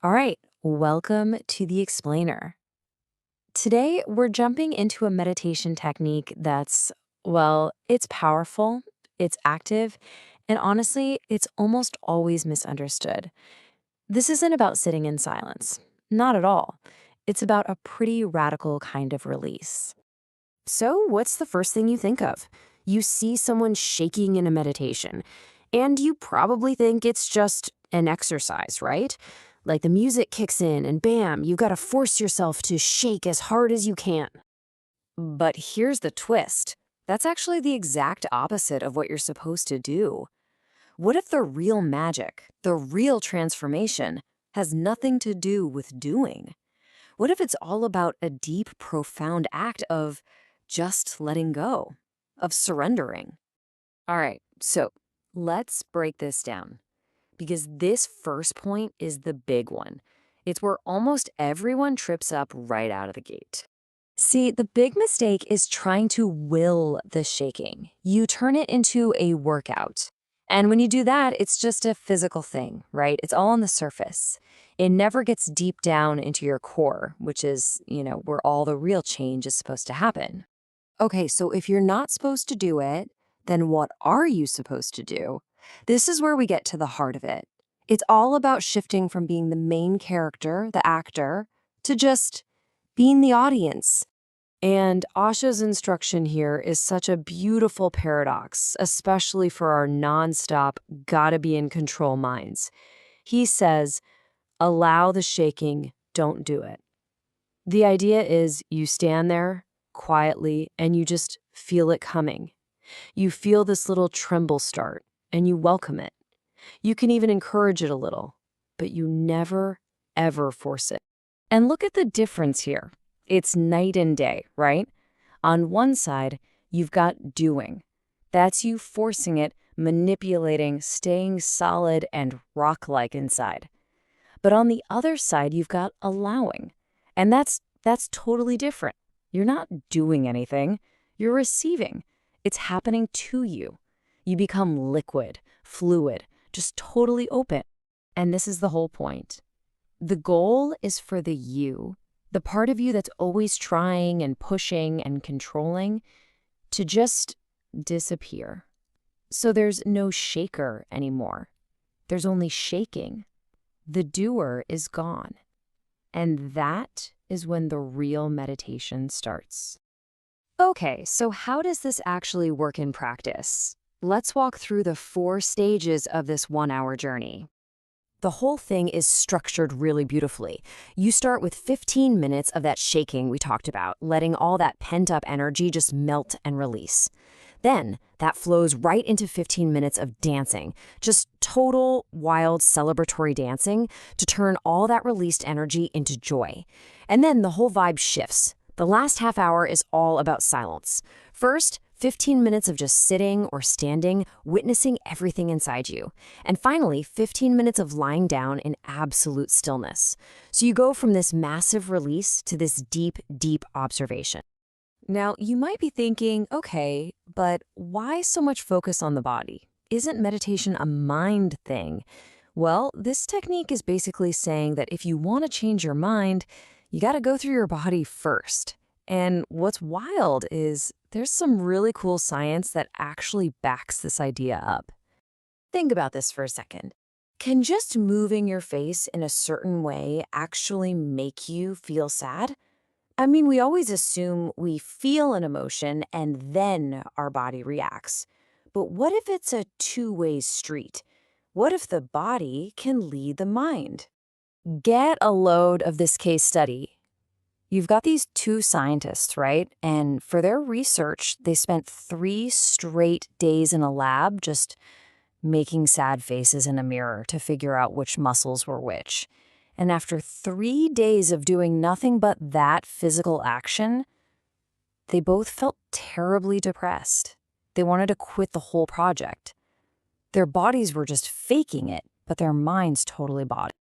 All right, welcome to the explainer. Today, we're jumping into a meditation technique that's, well, it's powerful, it's active, and honestly, it's almost always misunderstood. This isn't about sitting in silence, not at all. It's about a pretty radical kind of release. So, what's the first thing you think of? You see someone shaking in a meditation, and you probably think it's just an exercise, right? Like the music kicks in, and bam, you gotta force yourself to shake as hard as you can. But here's the twist. That's actually the exact opposite of what you're supposed to do. What if the real magic, the real transformation, has nothing to do with doing? What if it's all about a deep, profound act of just letting go, of surrendering? All right, so let's break this down because this first point is the big one. It's where almost everyone trips up right out of the gate. See, the big mistake is trying to will the shaking. You turn it into a workout. And when you do that, it's just a physical thing, right? It's all on the surface. It never gets deep down into your core, which is, where all the real change is supposed to happen. Okay, so if you're not supposed to do it, then what are you supposed to do? This is where we get to the heart of it. It's all about shifting from being the main character, the actor, to just being the audience. And Asha's instruction here is such a beautiful paradox, especially for our nonstop, gotta be in control minds. He says, allow the shaking, don't do it. The idea is you stand there quietly and you just feel it coming. You feel this little tremble start and you welcome it. You can even encourage it a little, but you never, ever force it. And look at the difference here. It's night and day, right? On one side, you've got doing. That's you forcing it, manipulating, staying solid and rock-like inside. But on the other side, you've got allowing. And that's totally different. You're not doing anything. You're receiving. It's happening to you. You become liquid, fluid, just totally open. And this is the whole point. The goal is for the part of you that's always trying and pushing and controlling, to just disappear. So there's no shaker anymore. There's only shaking. The doer is gone. And that is when the real meditation starts. Okay, so how does this actually work in practice? Let's walk through the 4 stages of this 1-hour journey. The whole thing is structured really beautifully. You start with 15 minutes of that shaking we talked about, letting all that pent-up energy just melt and release. Then that flows right into 15 minutes of dancing, just total, wild, celebratory dancing to turn all that released energy into joy. And then the whole vibe shifts. The last half hour is all about silence. First, 15 minutes of just sitting or standing, witnessing everything inside you. And finally, 15 minutes of lying down in absolute stillness. So you go from this massive release to this deep, deep observation. Now, you might be thinking, okay, but why so much focus on the body? Isn't meditation a mind thing? Well, this technique is basically saying that if you want to change your mind, you got to go through your body first. And what's wild is there's some really cool science that actually backs this idea up. Think about this for a second. Can just moving your face in a certain way actually make you feel sad? I mean, we always assume we feel an emotion and then our body reacts. But what if it's a two-way street? What if the body can lead the mind? Get a load of this case study. You've got these 2 scientists, right? And for their research, they spent 3 straight days in a lab just making sad faces in a mirror to figure out which muscles were which. And after 3 days of doing nothing but that physical action, they both felt terribly depressed. They wanted to quit the whole project. Their bodies were just faking it, but their minds totally bought it.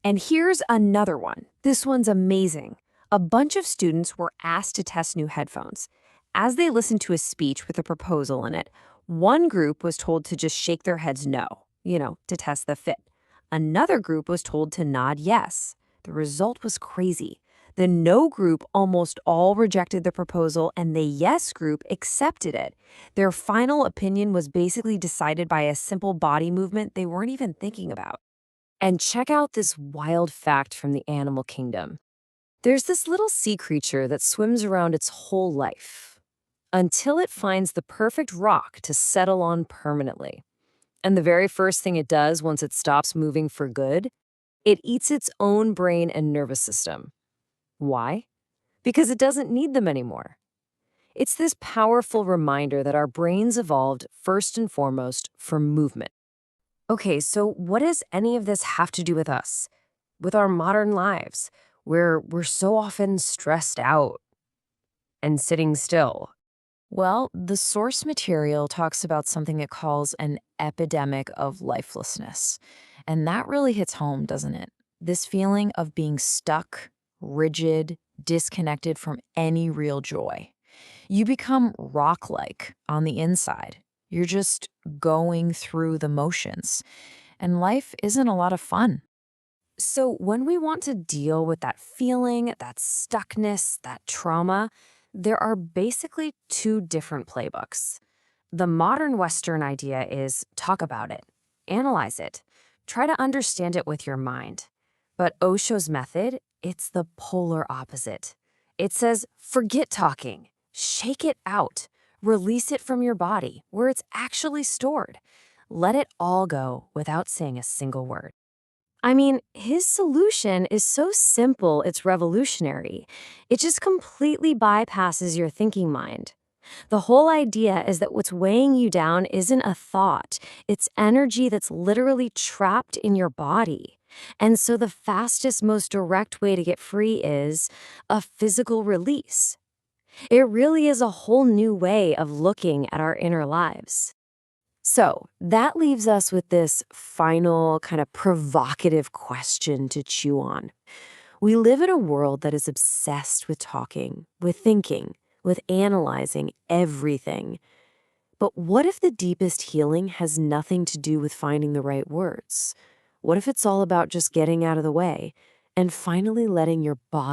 And here's another one. This one's amazing. A bunch of students were asked to test new headphones. As they listened to a speech with a proposal in it, one group was told to just shake their heads no, to test the fit. Another group was told to nod yes. The result was crazy. The no group almost all rejected the proposal, and the yes group accepted it. Their final opinion was basically decided by a simple body movement they weren't even thinking about. And check out this wild fact from the animal kingdom. There's this little sea creature that swims around its whole life until it finds the perfect rock to settle on permanently. And the very first thing it does once it stops moving for good, it eats its own brain and nervous system. Why? Because it doesn't need them anymore. It's this powerful reminder that our brains evolved first and foremost for movement. Okay, so what does any of this have to do with us? With our modern lives, where we're so often stressed out and sitting still? Well, the source material talks about something it calls an epidemic of lifelessness. And that really hits home, doesn't it? This feeling of being stuck, rigid, disconnected from any real joy. You become rock-like on the inside. You're just going through the motions. And life isn't a lot of fun. So when we want to deal with that feeling, that stuckness, that trauma, there are basically two different playbooks. The modern Western idea is talk about it, analyze it, try to understand it with your mind. But Osho's method, it's the polar opposite. It says, forget talking, shake it out, release it from your body where it's actually stored. Let it all go without saying a single word. I mean, his solution is so simple, it's revolutionary. It just completely bypasses your thinking mind. The whole idea is that what's weighing you down isn't a thought, it's energy that's literally trapped in your body. And so the fastest, most direct way to get free is a physical release. It really is a whole new way of looking at our inner lives. So that leaves us with this final kind of provocative question to chew on. We live in a world that is obsessed with talking, with thinking, with analyzing everything. But what if the deepest healing has nothing to do with finding the right words? What if it's all about just getting out of the way and finally letting your body